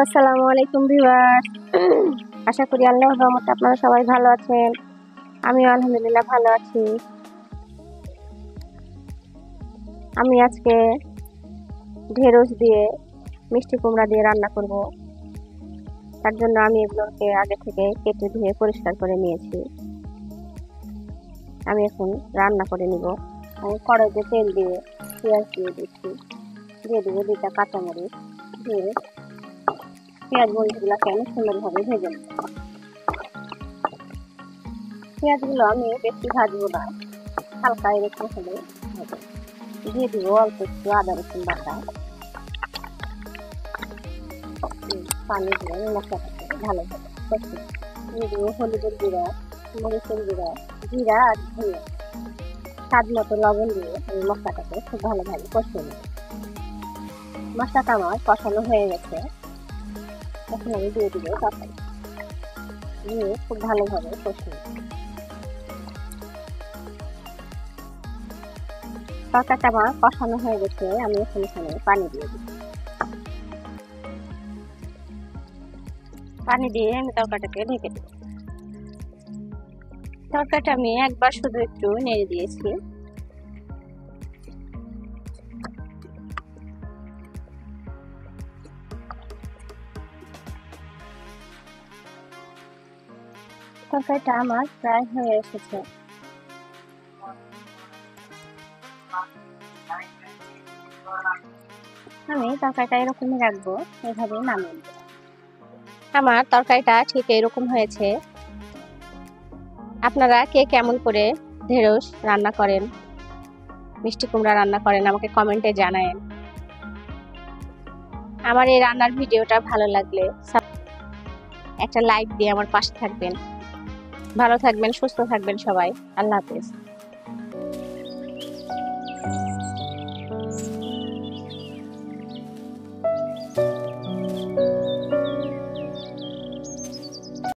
আসসালামু আলাইকুম ভিউয়ার্স। আশা করি আল্লাহর রহমতে আপনারা সবাই ভালো আছেন। আমিও আলহামদুলিল্লাহ ভালো আছি। আমি আজকে ঢেঁড়স দিয়ে মিষ্টি কুমড়া দিয়ে রান্না করব। তার জন্য আমি এগুলোকে আগে থেকে কেটে ধুয়ে পরিষ্কার করে নিয়েছি। আমি এখন রান্না করে নিব। আমি কড়াইতে তেল দিয়ে পেঁয়াজ দিয়ে দিচ্ছি, দিয়ে দেবো 2টা কাঁচামরিচ, দিয়ে পেঁয়াজ মরিচগুলোকে আমি সুন্দরভাবে ভেজে নেব। পেঁয়াজগুলো আমি বেশি ভাজবো না, হালকা এরকম হলে হবে। দিয়ে দিব অল্প একটু আদা রসুন বাটা, পানি দিয়ে মশলাটাকে ভালোভাবে কষিয়ে দিয়ে দিব হলুদের গুঁড়া, মরিচের গুঁড়া, জিরা আর ধনিয়া, স্বাদ মতো লবণ দিয়ে আমি মশলাটাকে খুব ভালোভাবে কষিয়ে নেব। মশলাটা আমার কষানো হয়ে গেছে, এখন আমি দিয়ে দিব তরকারি, দিয়ে খুব ভালোভাবে কষিয়ে নেব। তরকারিটা আমার কষানো হয়ে গেছে, আমি এখন এখানে পানি দিয়ে দিই। পানি দিয়ে আমি তরকারিটাকে ঢেকে দেব। তরকারিটা আমি একবার শুধু একটু নেড়ে দিয়েছি। তরকারিটা আমার প্রায় হয়ে এসেছে। আমি তরকারিটা এরকমই রাখবো, এভাবেই নামিয়ে দেব। আমার তরকারিটা ঠিক এরকম হয়েছে। আপনারা কে কেমন করে ঢেঁড়স রান্না করেন, মিষ্টি কুমড়া রান্না করেন, আমাকে কমেন্টে জানায়েন। আমার এই রান্নার ভিডিওটা ভালো লাগলে একটা লাইক দিয়ে আমার পাশে থাকবেন। ভালো থাকবেন, সুস্থ থাকবেন সবাই। আল্লাহ হাফেজ।